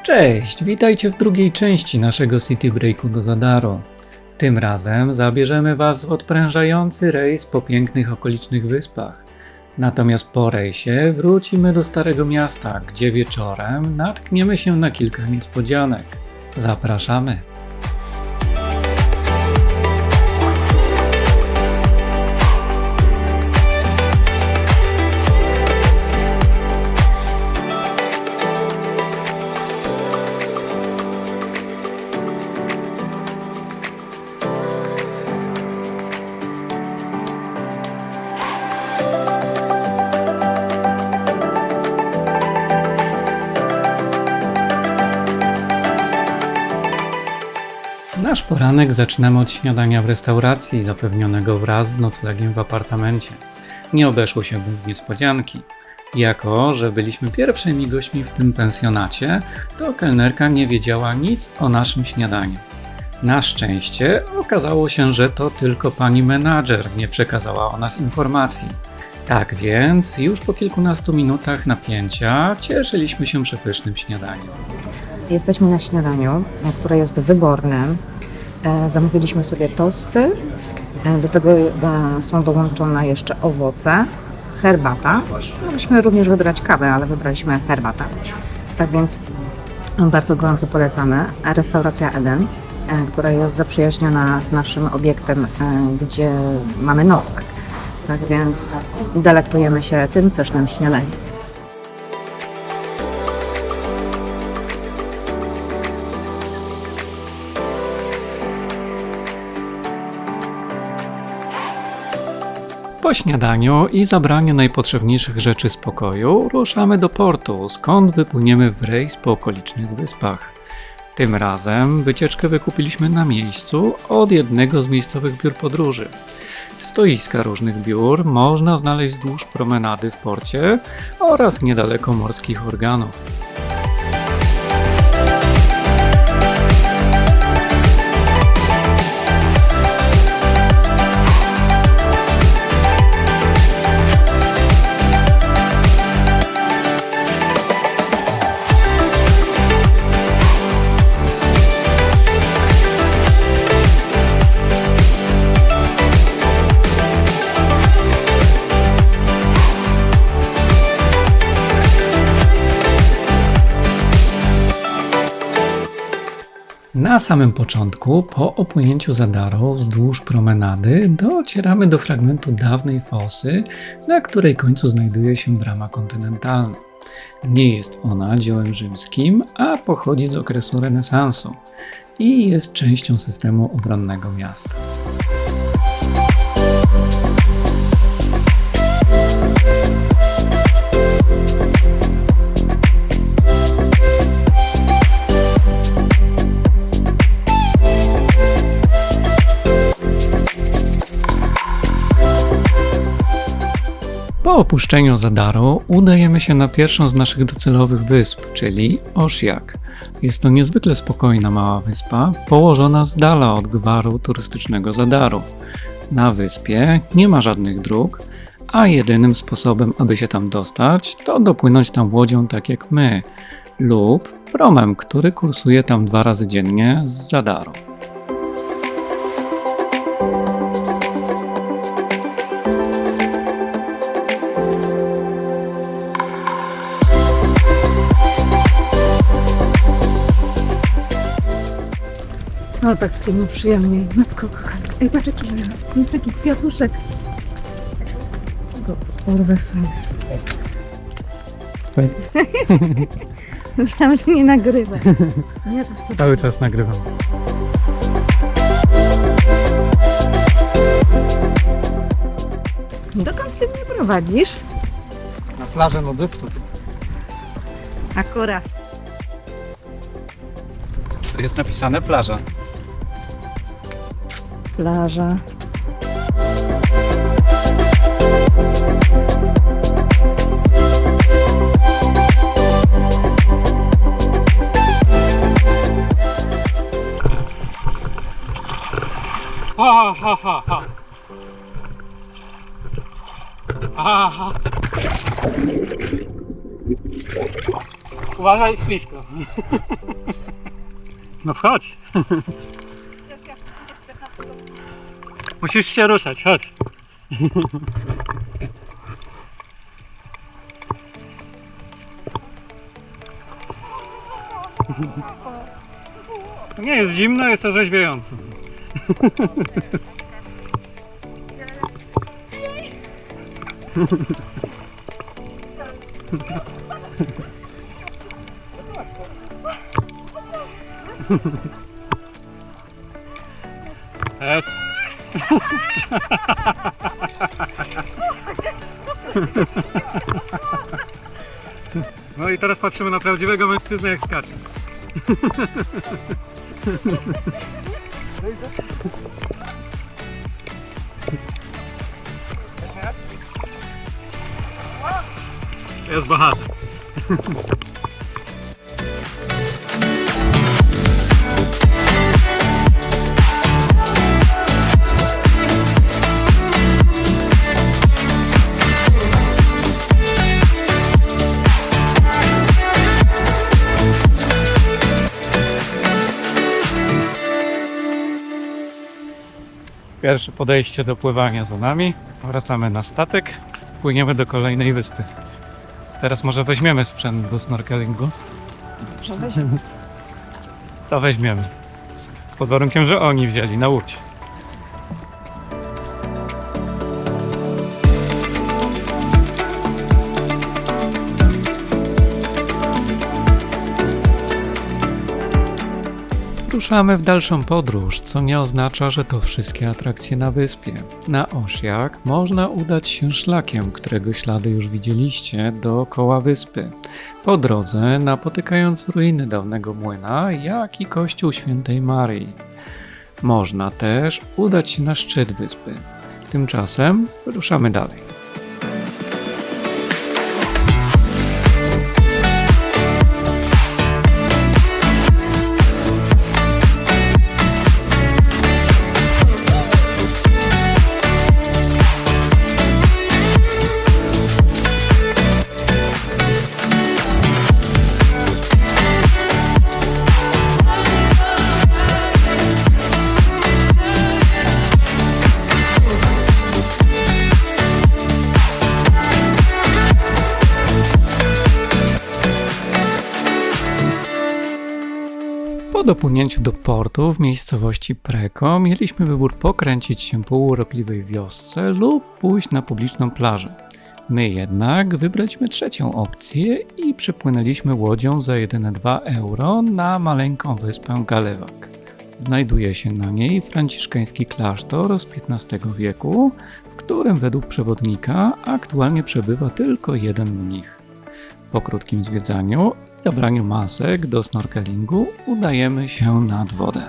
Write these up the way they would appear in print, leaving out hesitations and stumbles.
Cześć, witajcie w drugiej części naszego City Breaku do Zadaru. Tym razem zabierzemy Was w odprężający rejs po pięknych okolicznych wyspach. Natomiast po rejsie wrócimy do Starego Miasta, gdzie wieczorem natkniemy się na kilka niespodzianek. Zapraszamy! Nasz poranek zaczynamy od śniadania w restauracji zapewnionego wraz z noclegiem w apartamencie. Nie obeszło się bez niespodzianki. Jako że byliśmy pierwszymi gośćmi w tym pensjonacie, to kelnerka nie wiedziała nic o naszym śniadaniu. Na szczęście okazało się, że to tylko pani menadżer nie przekazała o nas informacji. Tak więc już po kilkunastu minutach napięcia cieszyliśmy się przepysznym śniadaniem. Jesteśmy na śniadaniu, które jest wyborne. Zamówiliśmy sobie tosty, do tego są dołączone jeszcze owoce, herbata. Mogliśmy również wybrać kawę, ale wybraliśmy herbatę. Tak więc bardzo gorąco polecamy. Restauracja Eden, która jest zaprzyjaźniona z naszym obiektem, gdzie mamy nocleg. Tak więc delektujemy się tym pysznym śniadaniem. Po śniadaniu i zabraniu najpotrzebniejszych rzeczy z pokoju ruszamy do portu, skąd wypłyniemy w rejs po okolicznych wyspach. Tym razem wycieczkę wykupiliśmy na miejscu od jednego z miejscowych biur podróży. Stoiska różnych biur można znaleźć wzdłuż promenady w porcie oraz niedaleko morskich organów. Na samym początku, po opłynięciu Zadaru wzdłuż promenady, docieramy do fragmentu dawnej fosy, na której końcu znajduje się brama kontynentalna. Nie jest ona dziełem rzymskim, a pochodzi z okresu renesansu i jest częścią systemu obronnego miasta. Po opuszczeniu Zadaru udajemy się na pierwszą z naszych docelowych wysp, czyli Osijek. Jest to niezwykle spokojna mała wyspa, położona z dala od gwaru turystycznego Zadaru. Na wyspie nie ma żadnych dróg, a jedynym sposobem, aby się tam dostać, to dopłynąć tam łodzią tak jak my, lub promem, który kursuje tam 2 razy dziennie z Zadaru. No tak w cieniu przyjemniej. Matko kochana. Ej, patrz taki kwiatuszek. Go porwę sobie. Myślałam, że nie nagrywa. Ja to sobie... Cały czas nagrywam. Dokąd ty mnie prowadzisz? Na plażę nudystów. Akurat. Tu jest napisane plaża. Plaża. Ha, ha, ha, ha. Ha, ha. Uważaj, ślisko. No wchodź. Musisz się ruszać, chodź. Nie jest zimno, jest orzeźwiająco. Jest. No i teraz patrzymy na prawdziwego mężczyznę, jak skacze. Jest bohater. Pierwsze podejście do pływania za nami. Wracamy na statek. Płyniemy do kolejnej wyspy. Teraz może weźmiemy sprzęt do snorkelingu. Że weźmiemy. To weźmiemy. Pod warunkiem, że oni wzięli na łódź. Ruszamy w dalszą podróż, co nie oznacza, że to wszystkie atrakcje na wyspie. Na Osiak można udać się szlakiem, którego ślady już widzieliście dookoła wyspy. Po drodze napotykając ruiny dawnego młyna, jak i kościół świętej Marii. Można też udać się na szczyt wyspy. Tymczasem ruszamy dalej. Po dopłynięciu do portu w miejscowości Preko mieliśmy wybór pokręcić się po urokliwej wiosce lub pójść na publiczną plażę. My jednak wybraliśmy trzecią opcję i przypłynęliśmy łodzią za jedyne 2 euro na maleńką wyspę Galewak. Znajduje się na niej franciszkański klasztor z XV wieku, w którym według przewodnika aktualnie przebywa tylko jeden mnich. Po krótkim zwiedzaniu i zabraniu masek do snorkelingu udajemy się nad wodę.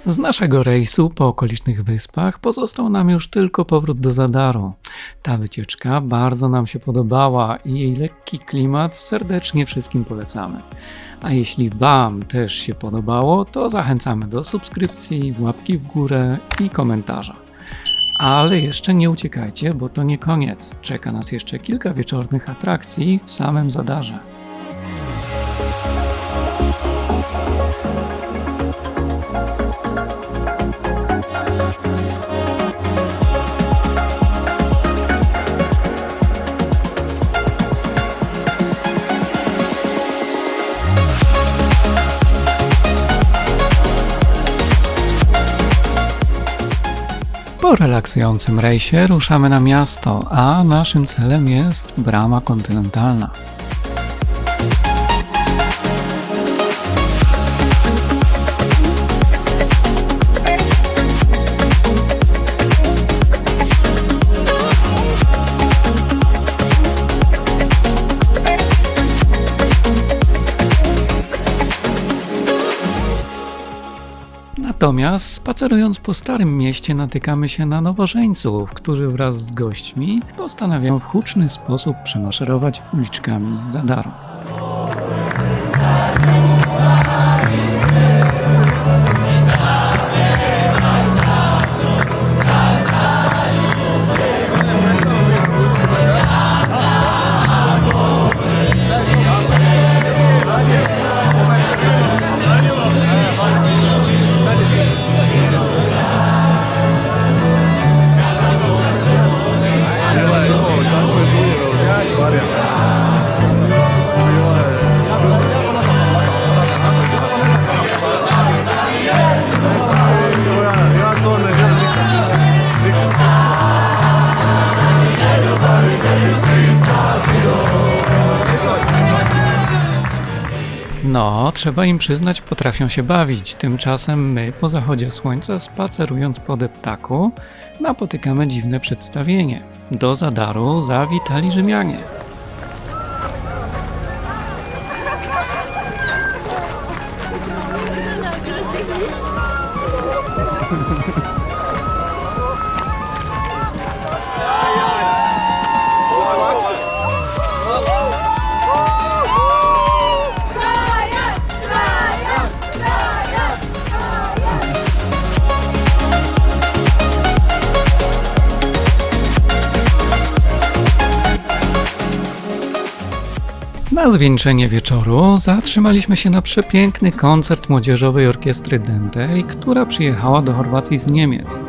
Z naszego rejsu po okolicznych wyspach pozostał nam już tylko powrót do Zadaru. Ta wycieczka bardzo nam się podobała i jej lekki klimat serdecznie wszystkim polecamy. A jeśli Wam też się podobało, to zachęcamy do subskrypcji, łapki w górę i komentarza. Ale jeszcze nie uciekajcie, bo to nie koniec. Czeka nas jeszcze kilka wieczornych atrakcji w samym Zadarze. Po relaksującym rejsie ruszamy na miasto, a naszym celem jest Brama Kontynentalna. Natomiast spacerując po Starym Mieście natykamy się na nowożeńców, którzy wraz z gośćmi postanawiają w huczny sposób przemaszerować uliczkami Zadaru. No, trzeba im przyznać, potrafią się bawić. Tymczasem my, po zachodzie słońca, spacerując po deptaku, napotykamy dziwne przedstawienie. Do Zadaru zawitali Rzymianie. Na zwieńczenie wieczoru zatrzymaliśmy się na przepiękny koncert Młodzieżowej Orkiestry Dętej, która przyjechała do Chorwacji z Niemiec.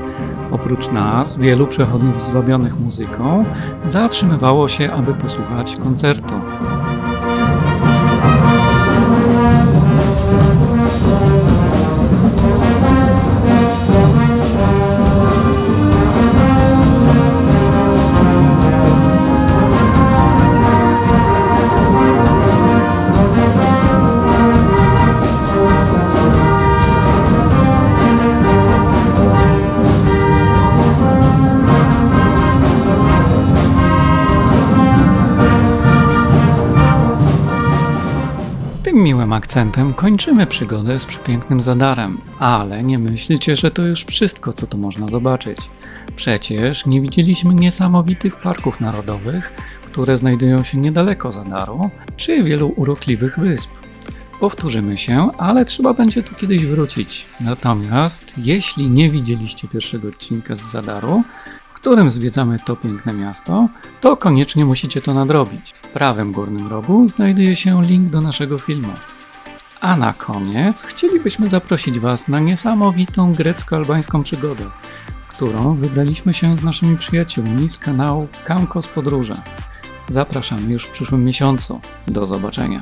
Oprócz nas, wielu przechodniów zwabionych muzyką zatrzymywało się, aby posłuchać koncertu. Tym miłym akcentem kończymy przygodę z przepięknym Zadarem, ale nie myślcie, że to już wszystko, co tu można zobaczyć. Przecież nie widzieliśmy niesamowitych parków narodowych, które znajdują się niedaleko Zadaru, czy wielu urokliwych wysp. Powtórzymy się, ale trzeba będzie tu kiedyś wrócić. Natomiast jeśli nie widzieliście pierwszego odcinka z Zadaru, w którym zwiedzamy to piękne miasto, to koniecznie musicie to nadrobić. W prawym górnym rogu znajduje się link do naszego filmu. A na koniec chcielibyśmy zaprosić Was na niesamowitą grecko-albańską przygodę, w którą wybraliśmy się z naszymi przyjaciółmi z kanału Kamkos Podróże. Zapraszamy już w przyszłym miesiącu. Do zobaczenia.